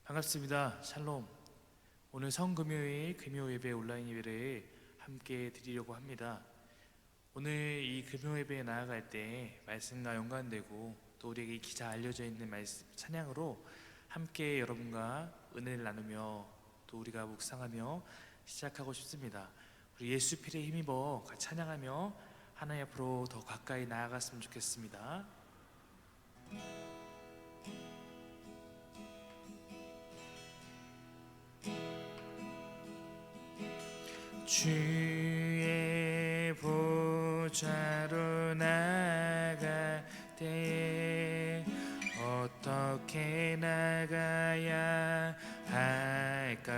반갑습니다. 샬롬. 오늘 성금요일 금요예배 온라인 예배를 함께 드리려고 합니다. 오늘 이 금요예배에 나아갈 때 말씀과 연관되고 또 우리에게 기사 알려져 있는 말씀 찬양으로 함께 여러분과 은혜를 나누며 또 우리가 묵상하며 시작하고 싶습니다. 우리 예수 피를 힘입어 같이 찬양하며 하나님 앞으로 더 가까이 나아갔으면 좋겠습니다. 주의 보좌로 나갈 때에 어떻게 나가야 할까?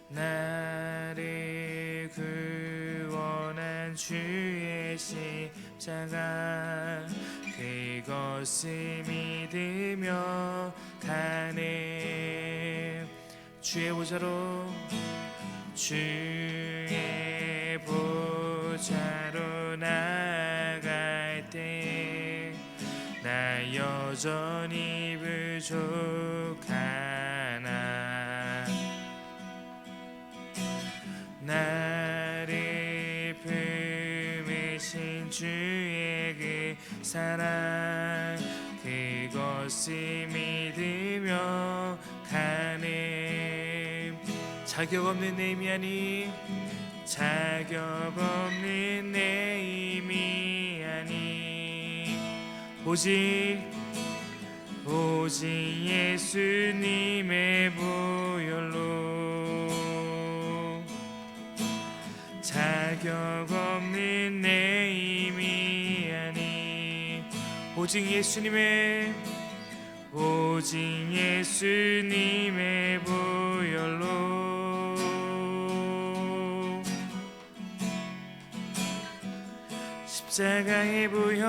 나를 구원한 주의 십자가 그것을 믿으며 가네. 주의 보좌로 나갈 때 나 여전히 부족하나. 나를 품으신 주의 그 사랑 그것을 믿으며 가네. 자격 없는 내 힘이 아니 자격 없는 내 힘이 아니 오직 예수님의 보혈로 자격 없는 내 힘이 아니 오직 예수님의 보혈로 십자가의 보혈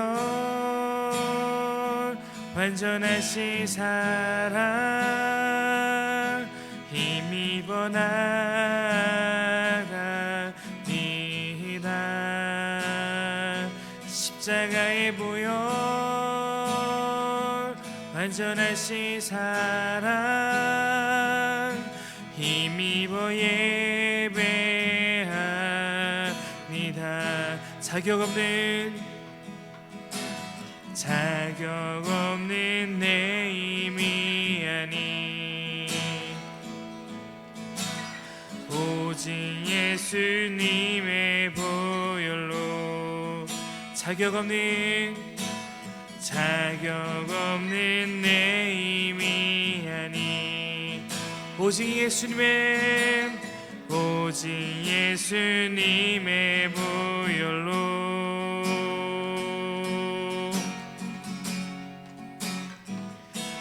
완전하신 사랑 힘입어 나갑니다. 십자가의 보혈 완전하신 사랑 힘입어 예배합니다. 자격 없는 내 힘이 아니 오직 예수님의 보혈로 자격 없는 내 힘이 아니 오직 예수님의 보혈로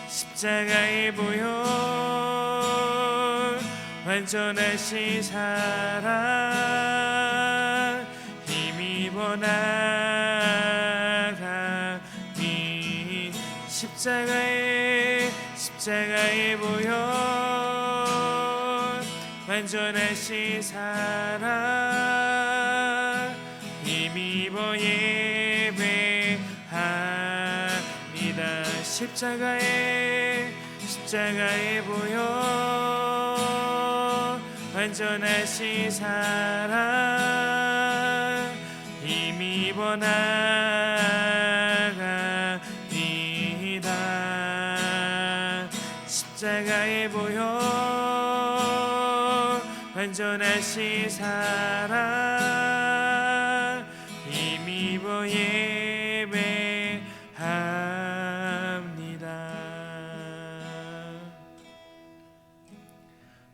십자가의 보혈 완전하신 사랑 힘입어 나가니 십자가의 보혈 완전하신 사랑 힘입어 예배합니다. 십자가의 보혈 완전하신 사랑 힘입어 나갑니다. 십자가의 보혈 완전하신 사랑 힘입어 예배합니다.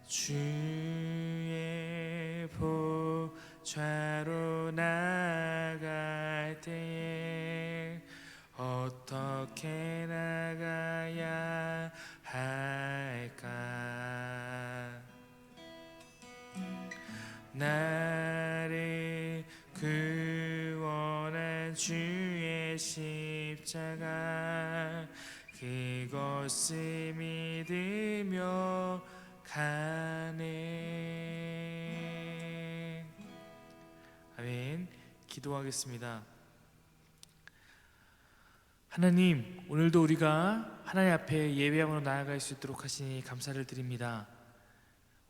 주의 보좌로 나갈 때 어떻게 나가야 할까? 나를 구원한 주의 십자가 그것을 믿으며 가네. 아멘. 기도하겠습니다. 하나님, 오늘도 우리가 하나님 앞에 예배함으로 나아갈 수 있도록 하시니 감사를 드립니다.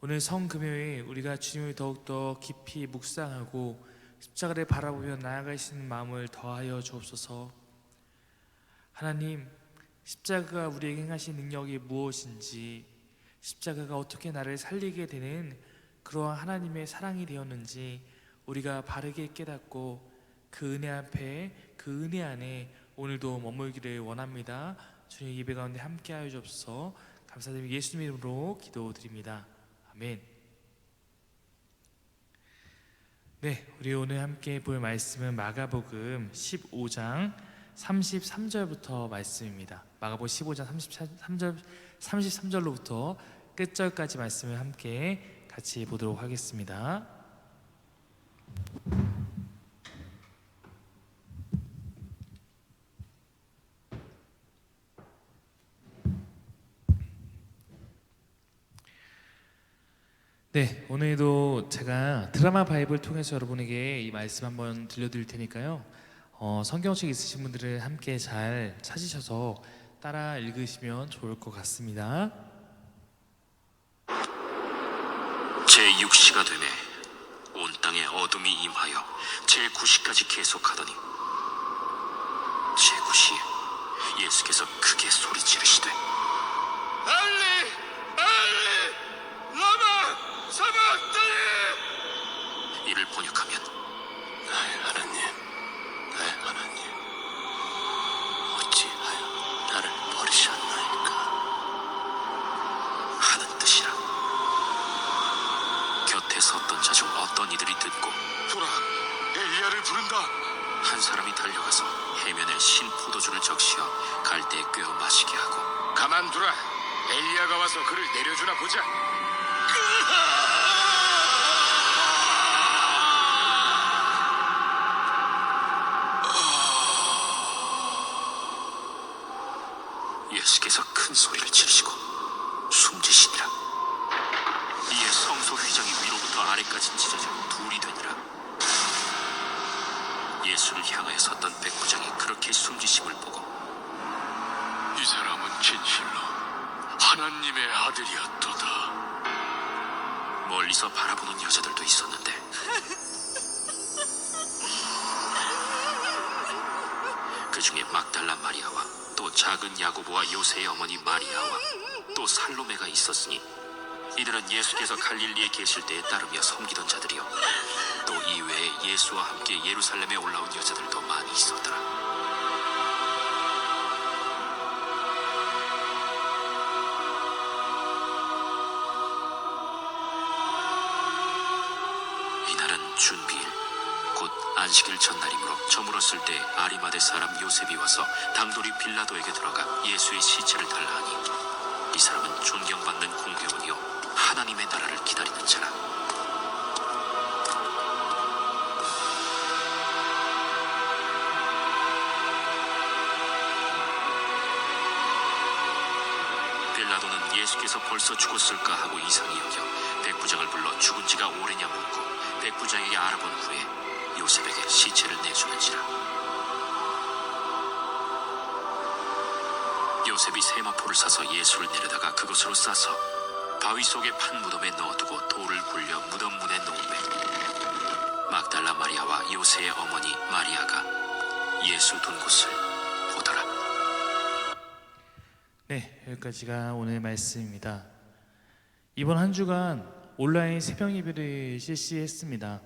오늘 성금요일 우리가 주님을 더욱더 깊이 묵상하고 십자가를 바라보며 나아갈 수 있는 마음을 더하여 주옵소서. 하나님, 십자가가 우리에게 행하신 능력이 무엇인지, 십자가가 어떻게 나를 살리게 되는 그러한 하나님의 사랑이 되었는지 우리가 바르게 깨닫고 그 은혜 앞에, 그 은혜 안에 오늘도 머물기를 원합니다. 주님 예배 가운데 함께하여 주옵소서. 감사드리며 예수님 이름으로 기도드립니다. 아멘. 네, 우리 오늘 함께 볼 말씀은 마가복음 15장 33절부터 말씀입니다. 마가복음 15장 33절로부터 끝절까지 말씀을 함께 같이 보도록 하겠습니다. 네, 오늘도 제가 드라마 바이블 통해서 여러분에게 이 말씀 한번 들려드릴 테니까요. 성경책 있으신 분들은 함께 잘 찾으셔서 따라 읽으시면 좋을 것 같습니다. 제6시가 되매 온 땅에 어둠이 임하여 제9시까지 계속하더니 제9시에 예수께서 크게 소리 지르시되 엘리 엘리 라마 사박다니, 이를 번역하면 나의 하나님 나의 하나님 어찌하여 나를 버리셨나이까 하는 뜻이라. 곁에 섰던 자 중 어떤 이들이 듣고 보라, 엘리야를 부른다. 한 사람이 달려가서 해면에 신 포도주를 적시어 갈대에 꿰어 마시게 하고 가만두라, 엘리야가 와서 그를 내려주나 보자. 예수께서 큰 소리를 지르시고 숨지시니라. 이에 성소 휘장이 위로부터 아래까지 찢어져 둘이 되니라. 예수를 향하여 섰던 백부장이 그렇게 숨지심을 보고 이 사람은 진실로 하나님의 아들이었도다. 멀리서 바라보는 여자들도 있었는데 그 중에 막달라 마리아와 또 작은 야고보와 요새의 어머니 마리아와 또 살로메가 있었으니 이들은 예수께서 갈릴리에 계실 때에 따르며 섬기던 자들이요 또 이외에 예수와 함께 예루살렘에 올라온 여자들도 많이 있었더라. 이날은 준비일 곧 안식일 전날이므로 저물었을 때 아리마대 사람 요셉이 와서 당돌이 빌라도에게 들어가 예수의 시체를 달라 하니 이 사람은 존경받는 공회원이요 하나님의 나라를 기다리는 자라. 빌라도는 예수께서 벌써 죽었을까 하고 이상히 여겨 백부장을 불러 죽은 지가 오래냐 묻고 백부장에게 알아본 후에 요셉에게 시체를 내주는지라. 요셉이 세마포를 사서 예수를 내려다가 그것으로 싸서 바위 속에 판 무덤에 넣어두고 돌을 굴려 무덤 문에 놓으매 막달라 마리아와 요새의 어머니 마리아가 예수 둔 곳을 보더라. 네, 여기까지가 오늘 말씀입니다. 이번 한 주간 온라인 새벽 예배를 실시했습니다.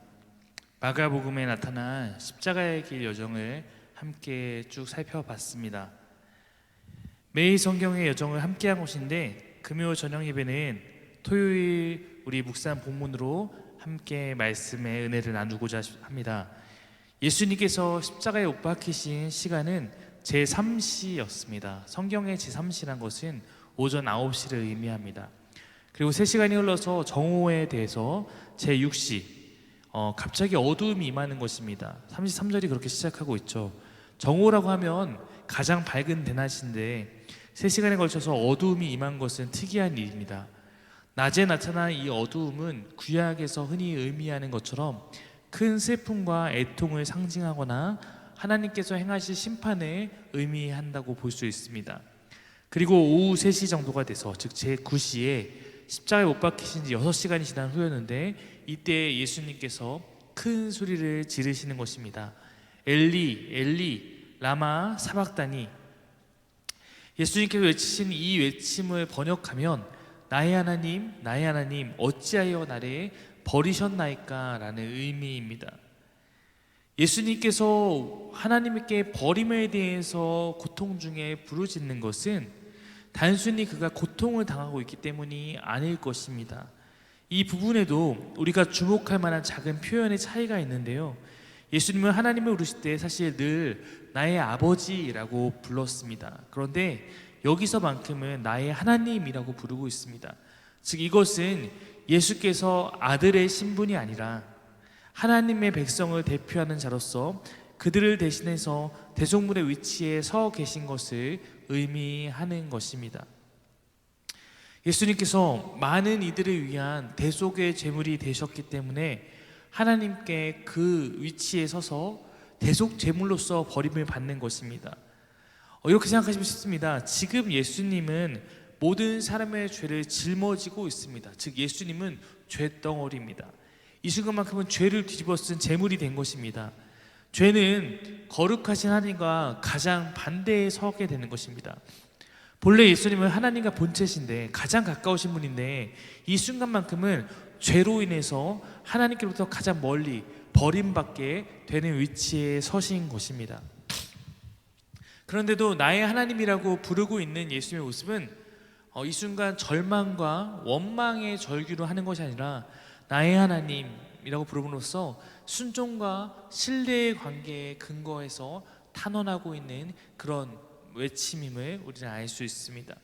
마가복음에 나타난 십자가의 길 여정을 함께 쭉 살펴봤습니다. 매일 성경의 여정을 함께한 곳인데 금요 저녁 예배는 토요일 우리 묵상 본문으로 함께 말씀의 은혜를 나누고자 합니다. 예수님께서 십자가에 못 박히신 시간은 제3시였습니다. 성경의 제3시란 것은 오전 9시를 의미합니다. 그리고 3시간이 흘러서 정오에 대해서 제6시 갑자기 어두움이 임하는 것입니다. 33절이 그렇게 시작하고 있죠. 정오라고 하면 가장 밝은 대낮인데 3시간에 걸쳐서 어두움이 임한 것은 특이한 일입니다. 낮에 나타난 이 어두움은 구약에서 흔히 의미하는 것처럼 큰 슬픔과 애통을 상징하거나 하나님께서 행하실 심판을 의미한다고 볼 수 있습니다. 그리고 오후 3시 정도가 돼서 즉 제9시에 십자가에 못 박히신 지 6시간이 지난 후였는데 이때 예수님께서 큰 소리를 지르시는 것입니다. 엘리 엘리 라마 사박다니. 예수님께서 외치신 이 외침을 번역하면 나의 하나님 어찌하여 나를 버리셨나이까 라는 의미입니다. 예수님께서 하나님께 버림에 대해서 고통 중에 부르짖는 것은 단순히 그가 고통을 당하고 있기 때문이 아닐 것입니다. 이 부분에도 우리가 주목할 만한 작은 표현의 차이가 있는데요. 예수님은 하나님을 부르실 때 사실 늘 나의 아버지라고 불렀습니다. 그런데 여기서만큼은 나의 하나님이라고 부르고 있습니다. 즉 이것은 예수께서 아들의 신분이 아니라 하나님의 백성을 대표하는 자로서 그들을 대신해서 대속물의 위치에 서 계신 것을 의미하는 것입니다. 예수님께서 많은 이들을 위한 대속의 제물이 되셨기 때문에 하나님께 그 위치에 서서 대속 제물로서 버림을 받는 것입니다. 이렇게 생각하시면 쉽습니다. 지금 예수님은 모든 사람의 죄를 짊어지고 있습니다. 즉 예수님은 죄덩어리입니다. 이 순간만큼은 죄를 뒤집어 쓴 제물이 된 것입니다. 죄는 거룩하신 하나님과 가장 반대에 서게 되는 것입니다. 본래 예수님은 하나님과 본체신데 가장 가까우신 분인데 이 순간만큼은 죄로 인해서 하나님께로부터 가장 멀리 버림받게 되는 위치에 서신 것입니다. 그런데도 나의 하나님이라고 부르고 있는 예수님의 모습은 이 순간 절망과 원망의 절규로 하는 것이 아니라 나의 하나님이라고 부름으로써 순종과 신뢰의 관계에 근거해서 탄원하고 있는 그런 외침임을 우리는 알 수 있습니다.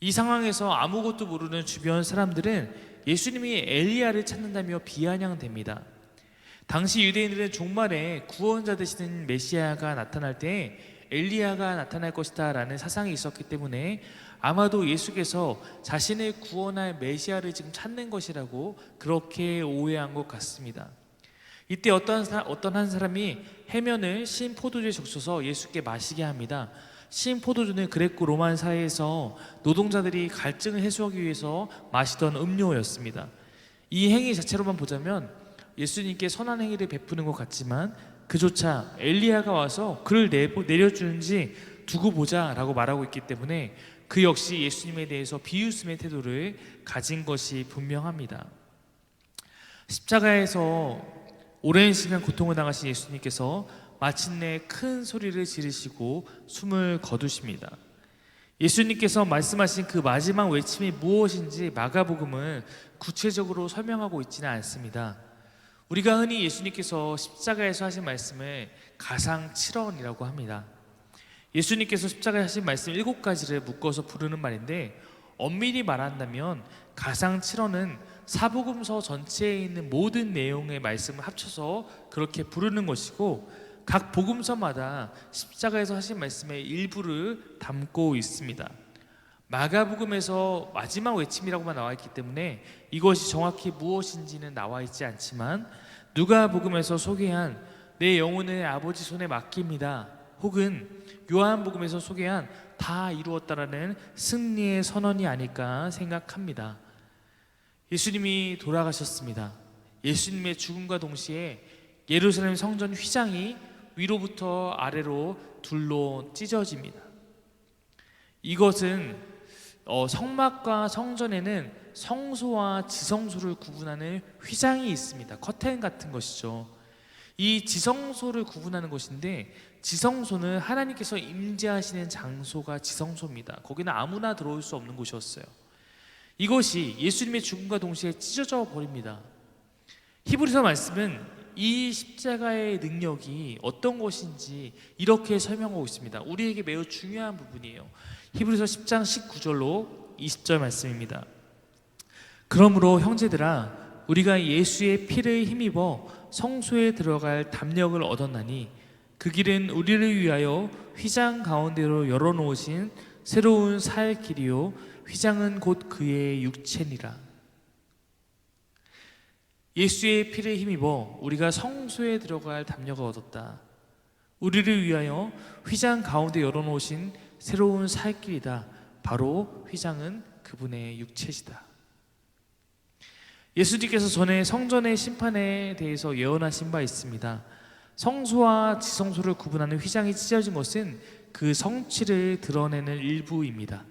이 상황에서 아무것도 모르는 주변 사람들은 예수님이 엘리야를 찾는다며 비아냥됩니다. 당시 유대인들은 종말에 구원자 되시는 메시아가 나타날 때 엘리야가 나타날 것이다 라는 사상이 있었기 때문에 아마도 예수께서 자신을 구원할 메시아를 지금 찾는 것이라고 그렇게 오해한 것 같습니다. 이때 어떤 한 사람이 해면을 신 포도주에 적셔서 예수께 마시게 합니다. 신 포도주는 그레코 로만 사회에서 노동자들이 갈증을 해소하기 위해서 마시던 음료였습니다. 이 행위 자체로만 보자면 예수님께 선한 행위를 베푸는 것 같지만 그조차 엘리야가 와서 그를 내려주는지 두고 보자 라고 말하고 있기 때문에 그 역시 예수님에 대해서 비웃음의 태도를 가진 것이 분명합니다. 십자가에서 오랜 시간 고통을 당하신 예수님께서 마침내 큰 소리를 지르시고 숨을 거두십니다. 예수님께서 말씀하신 그 마지막 외침이 무엇인지 마가복음은 구체적으로 설명하고 있지는 않습니다. 우리가 흔히 예수님께서 십자가에서 하신 말씀을 가상칠언이라고 합니다. 예수님께서 십자가에 하신 말씀 7가지를 묶어서 부르는 말인데 엄밀히 말한다면 가상칠언은 사복음서 전체에 있는 모든 내용의 말씀을 합쳐서 그렇게 부르는 것이고 각 복음서마다 십자가에서 하신 말씀의 일부를 담고 있습니다. 마가복음에서 마지막 외침이라고만 나와 있기 때문에 이것이 정확히 무엇인지는 나와 있지 않지만 누가복음에서 소개한 내 영혼을 아버지 손에 맡깁니다 혹은 요한복음에서 소개한 다 이루었다라는 승리의 선언이 아닐까 생각합니다. 예수님이 돌아가셨습니다. 예수님의 죽음과 동시에 예루살렘 성전 휘장이 위로부터 아래로 둘로 찢어집니다. 이것은 성막과 성전에는 성소와 지성소를 구분하는 휘장이 있습니다. 커튼 같은 것이죠. 이 지성소를 구분하는 것인데 지성소는 하나님께서 임재하시는 장소가 지성소입니다. 거기는 아무나 들어올 수 없는 곳이었어요. 이것이 예수님의 죽음과 동시에 찢어져 버립니다. 히브리서 말씀은 이 십자가의 능력이 어떤 것인지 이렇게 설명하고 있습니다. 우리에게 매우 중요한 부분이에요. 히브리서 10장 19절로 20절 말씀입니다. 그러므로 형제들아 우리가 예수의 피를 힘입어 성소에 들어갈 담력을 얻었나니 그 길은 우리를 위하여 휘장 가운데로 열어놓으신 새로운 살 길이요 휘장은 곧 그의 육체니라. 예수의 피를 힘입어 우리가 성소에 들어갈 담력을 얻었다. 우리를 위하여 휘장 가운데 열어놓으신 새로운 살 길이다. 바로 휘장은 그분의 육체시다. 예수님께서 전에 성전의 심판에 대해서 예언하신 바 있습니다. 성소와 지성소를 구분하는 휘장이 찢어진 것은 그 성취를 드러내는 일부입니다.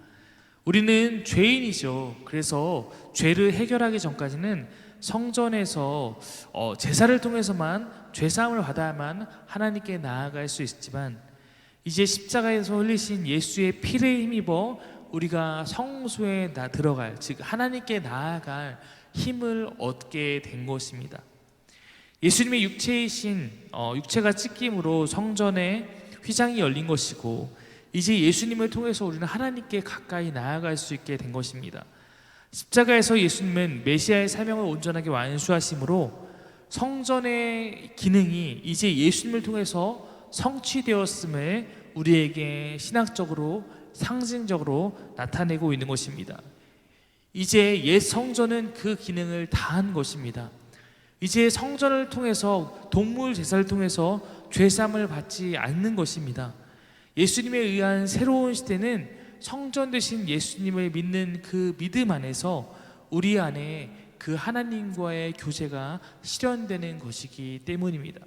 우리는 죄인이죠. 그래서 죄를 해결하기 전까지는 성전에서 제사를 통해서만 죄사함을 받아야만 하나님께 나아갈 수 있지만, 이제 십자가에서 흘리신 예수의 피를 힘입어 우리가 성소에 들어갈, 즉 하나님께 나아갈 힘을 얻게 된 것입니다. 예수님의 육체가 찢김으로 성전의 휘장이 열린 것이고, 이제 예수님을 통해서 우리는 하나님께 가까이 나아갈 수 있게 된 것입니다. 십자가에서 예수님은 메시아의 사명을 온전하게 완수하심으로 성전의 기능이 이제 예수님을 통해서 성취되었음을 우리에게 신학적으로 상징적으로 나타내고 있는 것입니다. 이제 옛 성전은 그 기능을 다한 것입니다. 이제 성전을 통해서, 동물 제사를 통해서 죄사함을 받지 않는 것입니다. 예수님에 의한 새로운 시대는 성전 되신 예수님을 믿는 그 믿음 안에서 우리 안에 그 하나님과의 교제가 실현되는 것이기 때문입니다.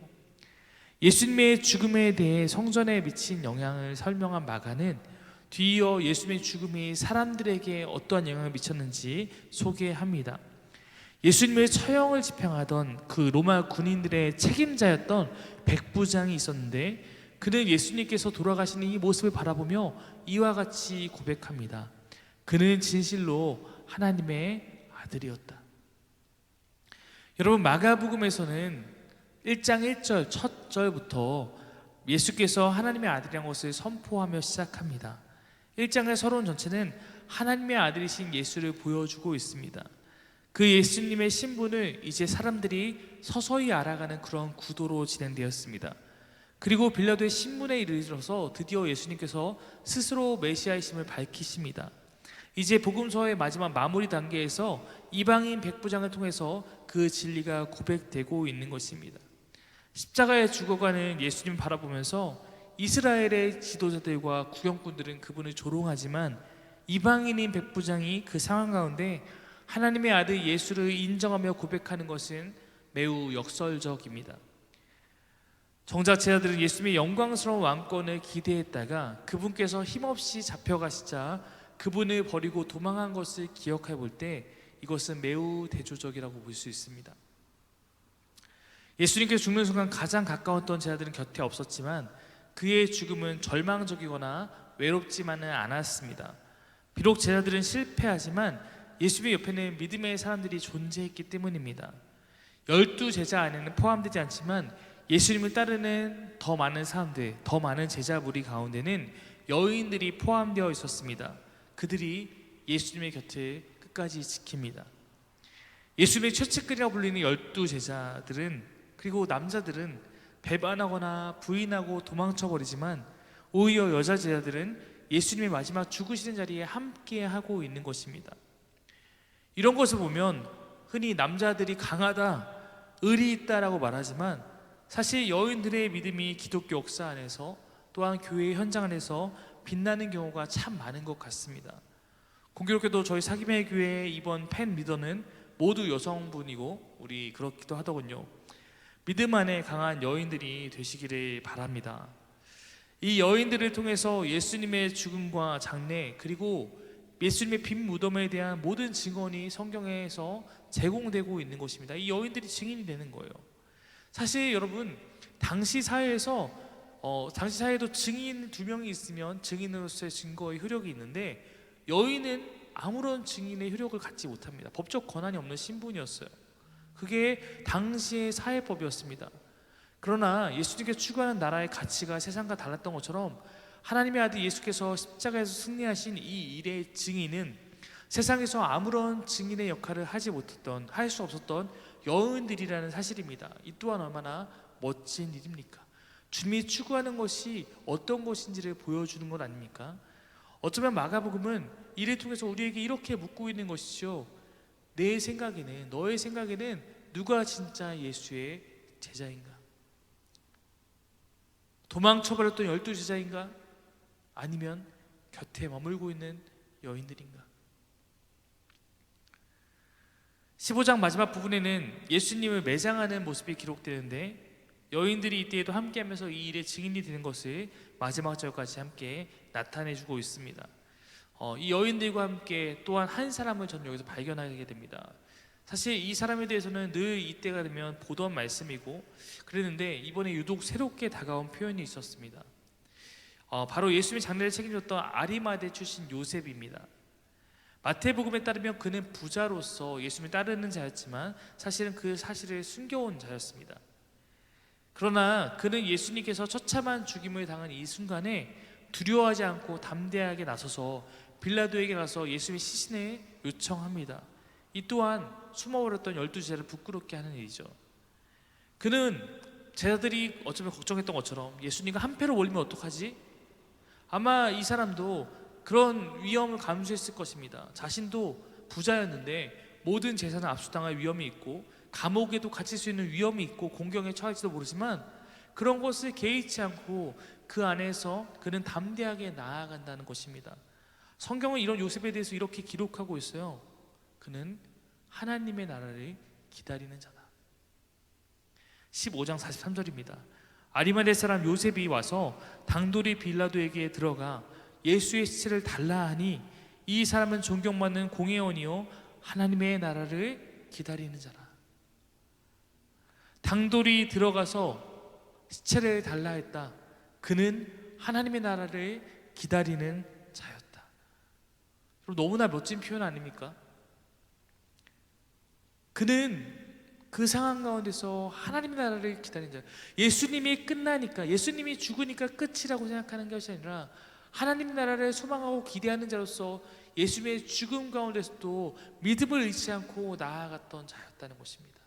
예수님의 죽음에 대해 성전에 미친 영향을 설명한 마가는 뒤이어 예수님의 죽음이 사람들에게 어떠한 영향을 미쳤는지 소개합니다. 예수님의 처형을 집행하던 그 로마 군인들의 책임자였던 백부장이 있었는데, 그는 예수님께서 돌아가시는 이 모습을 바라보며 이와 같이 고백합니다. 그는 진실로 하나님의 아들이었다. 여러분, 마가복음에서는 1장 1절 첫 절부터 예수께서 하나님의 아들이라는 것을 선포하며 시작합니다. 1장의 서론 전체는 하나님의 아들이신 예수를 보여주고 있습니다. 그 예수님의 신분을 이제 사람들이 서서히 알아가는 그런 구도로 진행되었습니다. 그리고 빌라도의 신문에 이르러서 드디어 예수님께서 스스로 메시아이심을 밝히십니다. 이제 복음서의 마지막 마무리 단계에서 이방인 백부장을 통해서 그 진리가 고백되고 있는 것입니다. 십자가에 죽어가는 예수님을 바라보면서 이스라엘의 지도자들과 구경꾼들은 그분을 조롱하지만, 이방인인 백부장이 그 상황 가운데 하나님의 아들 예수를 인정하며 고백하는 것은 매우 역설적입니다. 정작 제자들은 예수님의 영광스러운 왕권을 기대했다가 그분께서 힘없이 잡혀가시자 그분을 버리고 도망한 것을 기억해 볼 때 이것은 매우 대조적이라고 볼 수 있습니다. 예수님께서 죽는 순간 가장 가까웠던 제자들은 곁에 없었지만 그의 죽음은 절망적이거나 외롭지만은 않았습니다. 비록 제자들은 실패하지만 예수님의 옆에는 믿음의 사람들이 존재했기 때문입니다. 12제자 안에는 포함되지 않지만 예수님을 따르는 더 많은 사람들, 더 많은 제자 무리 가운데는 여인들이 포함되어 있었습니다. 그들이 예수님의 곁을 끝까지 지킵니다. 예수님의 최측근이라고 불리는 12제자들은, 그리고 남자들은 배반하거나 부인하고 도망쳐버리지만 오히려 여자 제자들은 예수님의 마지막 죽으시는 자리에 함께 하고 있는 것입니다. 이런 것을 보면 흔히 남자들이 강하다, 의리 있다라고 말하지만 사실 여인들의 믿음이 기독교 역사 안에서 또한 교회의 현장 안에서 빛나는 경우가 참 많은 것 같습니다. 공교롭게도 저희 사기매 교회 이번 팬 리더는 모두 여성분이고 우리 그렇기도 하더군요. 믿음 안에 강한 여인들이 되시기를 바랍니다. 이 여인들을 통해서 예수님의 죽음과 장례, 그리고 예수님의 빈 무덤에 대한 모든 증언이 성경에서 제공되고 있는 것입니다. 이 여인들이 증인이 되는 거예요. 사실 여러분, 당시 사회에도 증인 2명이 있으면 증인으로서의 증거의 효력이 있는데, 여인은 아무런 증인의 효력을 갖지 못합니다. 법적 권한이 없는 신분이었어요. 그게 당시의 사회법이었습니다. 그러나 예수님께서 추구하는 나라의 가치가 세상과 달랐던 것처럼 하나님의 아들 예수께서 십자가에서 승리하신 이 일의 증인은 세상에서 아무런 증인의 역할을 할 수 없었던 여인들이라는 사실입니다. 이 또한 얼마나 멋진 일입니까? 주님이 추구하는 것이 어떤 것인지를 보여주는 것 아닙니까? 어쩌면 마가복음은 이를 통해서 우리에게 이렇게 묻고 있는 것이죠. 내 생각에는, 너의 생각에는 누가 진짜 예수의 제자인가? 도망쳐버렸던 12제자인가? 아니면 곁에 머물고 있는 여인들인가? 15장 마지막 부분에는 예수님을 매장하는 모습이 기록되는데 여인들이 이때에도 함께하면서 이 일의 증인이 되는 것을 마지막 절까지 함께 나타내주고 있습니다. 이 여인들과 함께 또한 한 사람을 저는 여기서 발견하게 됩니다. 사실 이 사람에 대해서는 늘 이때가 되면 보던 말씀이고 그랬는데 이번에 유독 새롭게 다가온 표현이 있었습니다. 바로 예수님의 장례를 책임졌던 아리마대 출신 요셉입니다. 마태복음에 따르면 그는 부자로서 예수님을 따르는 자였지만 사실은 그 사실을 숨겨온 자였습니다. 그러나 그는 예수님께서 처참한 죽임을 당한 이 순간에 두려워하지 않고 담대하게 나서서 빌라도에게 가서 예수님의 시신을 요청합니다. 이 또한 숨어버렸던 12제자를 부끄럽게 하는 일이죠. 그는 제자들이 어쩌면 걱정했던 것처럼 예수님과 한패로 몰리면 어떡하지? 아마 이 사람도 그런 위험을 감수했을 것입니다. 자신도 부자였는데 모든 재산을 압수당할 위험이 있고 감옥에도 갇힐 수 있는 위험이 있고 공경에 처할지도 모르지만 그런 것을 개의치 않고 그 안에서 그는 담대하게 나아간다는 것입니다. 성경은 이런 요셉에 대해서 이렇게 기록하고 있어요. 그는 하나님의 나라를 기다리는 자다. 15장 43절입니다. 아리마대 사람 요셉이 와서 당돌이 빌라도에게 들어가 예수의 시체를 달라 하니 이 사람은 존경받는 공회원이요 하나님의 나라를 기다리는 자라. 당돌이 들어가서 시체를 달라 했다. 그는 하나님의 나라를 기다리는 자였다. 너무나 멋진 표현 아닙니까? 그는 그 상황 가운데서 하나님의 나라를 기다리는 자, 예수님이 끝나니까, 예수님이 죽으니까 끝이라고 생각하는 것이 아니라 하나님 나라를 소망하고 기대하는 자로서 예수님의 죽음 가운데서도 믿음을 잃지 않고 나아갔던 자였다는 것입니다.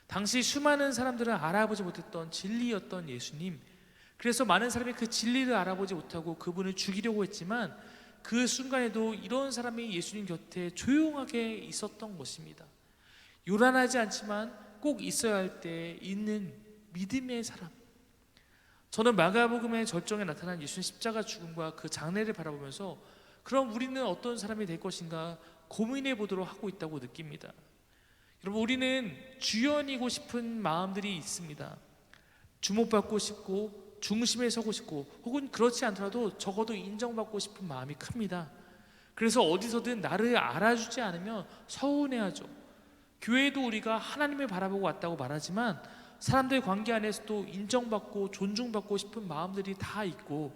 당시 수많은 사람들은 알아보지 못했던 진리였던 예수님, 그래서 많은 사람이 그 진리를 알아보지 못하고 그분을 죽이려고 했지만 그 순간에도 이런 사람이 예수님 곁에 조용하게 있었던 것입니다. 요란하지 않지만 꼭 있어야 할 때 있는 믿음의 사람. 저는 마가복음의 절정에 나타난 예수님 십자가 죽음과 그 장례를 바라보면서 그럼 우리는 어떤 사람이 될 것인가 고민해 보도록 하고 있다고 느낍니다. 여러분, 우리는 주연이고 싶은 마음들이 있습니다. 주목받고 싶고 중심에 서고 싶고 혹은 그렇지 않더라도 적어도 인정받고 싶은 마음이 큽니다. 그래서 어디서든 나를 알아주지 않으면 서운해하죠. 교회도 우리가 하나님을 바라보고 왔다고 말하지만 사람들의 관계 안에서도 인정받고 존중받고 싶은 마음들이 다 있고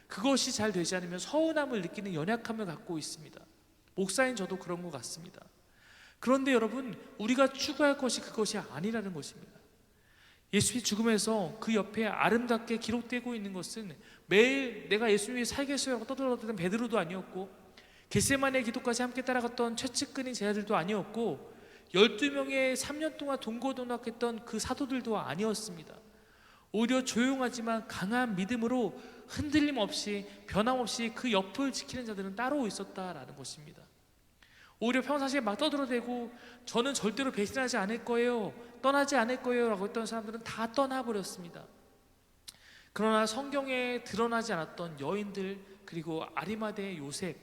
그것이 잘 되지 않으면 서운함을 느끼는 연약함을 갖고 있습니다. 목사인 저도 그런 것 같습니다. 그런데 여러분, 우리가 추구할 것이 그것이 아니라는 것입니다. 예수의 죽음에서 그 옆에 아름답게 기록되고 있는 것은 매일 내가 예수님이 살겠어요 떠들어대던 베드로도 아니었고 겟세마네 기도까지 함께 따라갔던 최측근인 제자들도 아니었고 12명의 3년 동안 동고동락했던 그 사도들도 아니었습니다. 오히려 조용하지만 강한 믿음으로 흔들림 없이 변함없이 그 옆을 지키는 자들은 따로 있었다라는 것입니다. 오히려 평상시에 막 떠들어대고 저는 절대로 배신하지 않을 거예요, 떠나지 않을 거예요 라고 했던 사람들은 다 떠나버렸습니다. 그러나 성경에 드러나지 않았던 여인들 그리고 아리마대 요셉,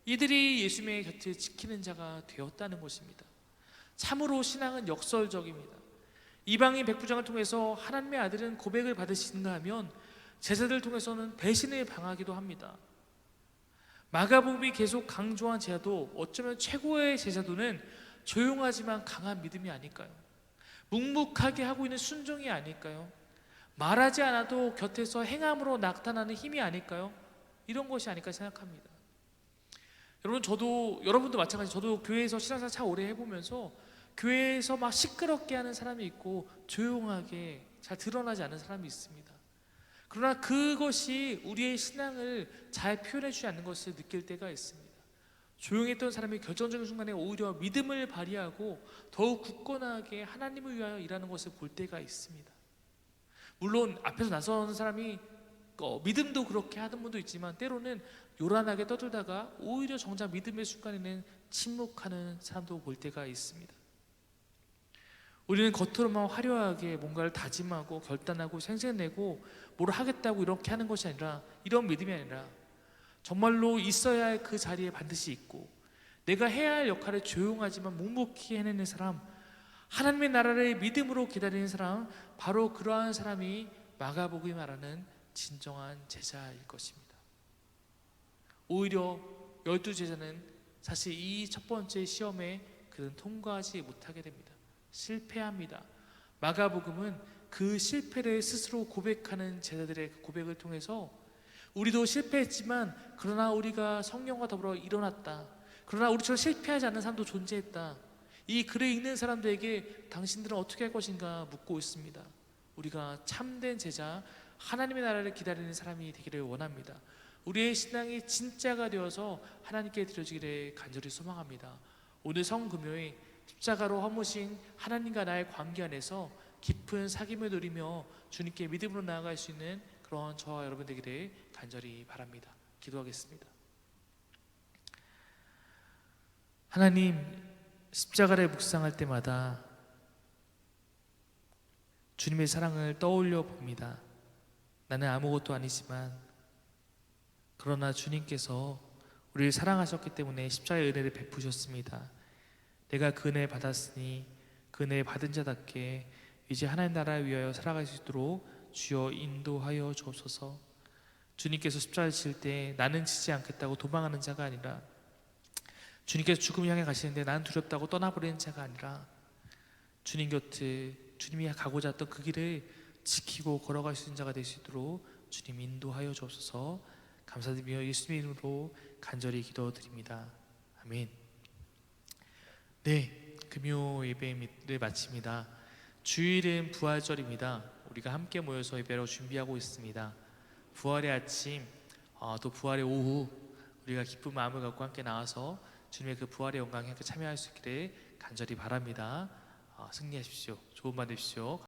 이들이 예수님의 곁을 지키는 자가 되었다는 것입니다. 참으로 신앙은 역설적입니다. 이방인 백부장을 통해서 하나님의 아들은 고백을 받으시는가 하면 제자들을 통해서는 배신을 당하기도 합니다. 마가복음이 계속 강조한 제자도 어쩌면 최고의 제자도는 조용하지만 강한 믿음이 아닐까요? 묵묵하게 하고 있는 순종이 아닐까요? 말하지 않아도 곁에서 행함으로 나타나는 힘이 아닐까요? 이런 것이 아닐까 생각합니다. 여러분, 여러분도 마찬가지. 저도 교회에서 신앙생활 참 오래 해보면서 교회에서 막 시끄럽게 하는 사람이 있고 조용하게 잘 드러나지 않는 사람이 있습니다. 그러나 그것이 우리의 신앙을 잘 표현해주지 않는 것을 느낄 때가 있습니다. 조용했던 사람이 결정적인 순간에 오히려 믿음을 발휘하고 더욱 굳건하게 하나님을 위하여 일하는 것을 볼 때가 있습니다. 물론 앞에서 나서는 사람이 믿음도 그렇게 하는 분도 있지만 때로는 요란하게 떠들다가 오히려 정작 믿음의 순간에는 침묵하는 사람도 볼 때가 있습니다. 우리는 겉으로만 화려하게 뭔가를 다짐하고 결단하고 생색내고 뭘 하겠다고 이렇게 하는 것이 아니라, 이런 믿음이 아니라 정말로 있어야 할 그 자리에 반드시 있고 내가 해야 할 역할을 조용하지만 묵묵히 해내는 사람, 하나님의 나라를 믿음으로 기다리는 사람, 바로 그러한 사람이 마가복음이 말하는 진정한 제자일 것입니다. 오히려 12제자는 사실 이 첫 번째 시험에 그는 통과하지 못하게 됩니다. 실패합니다. 마가복음은 그 실패를 스스로 고백하는 제자들의 그 고백을 통해서 우리도 실패했지만 그러나 우리가 성령과 더불어 일어났다, 그러나 우리처럼 실패하지 않는 사람도 존재했다, 이 글을 읽는 사람들에게 당신들은 어떻게 할 것인가 묻고 있습니다. 우리가 참된 제자, 하나님의 나라를 기다리는 사람이 되기를 원합니다. 우리의 신앙이 진짜가 되어서 하나님께 드려지기를 간절히 소망합니다. 오늘 성금요일 십자가로 허무신 하나님과 나의 관계 안에서 깊은 사귐을 누리며 주님께 믿음으로 나아갈 수 있는 그런 저와 여러분 되기를 간절히 바랍니다. 기도하겠습니다. 하나님, 십자가를 묵상할 때마다 주님의 사랑을 떠올려 봅니다. 나는 아무것도 아니지만 그러나 주님께서 우리를 사랑하셨기 때문에 십자가의 은혜를 베푸셨습니다. 내가 그 은혜를 받았으니 그 은혜를 받은 자답게 이제 하나님 나라를 위하여 살아갈 수 있도록 주여 인도하여 주옵소서. 주님께서 십자가를 지실 때 나는 지지 않겠다고 도망하는 자가 아니라, 주님께서 죽음을 향해 가시는데 나는 두렵다고 떠나버리는 자가 아니라, 주님 곁에 주님이 가고자 했던 그 길을 지키고 걸어갈 수 있는 자가 될 수 있도록 주님 인도하여 주옵소서. 감사드리며 예수님의 이름으로 간절히 기도드립니다. 아멘. 네, 금요 예배를 마칩니다. 주일은 부활절입니다. 우리가 함께 모여서 예배로 준비하고 있습니다. 부활의 아침, 또 부활의 오후, 우리가 기쁜 마음을 갖고 함께 나와서 주님의 그 부활의 영광에 함께 참여할 수 있기를 간절히 바랍니다. 승리하십시오. 좋은 밤 되십시오.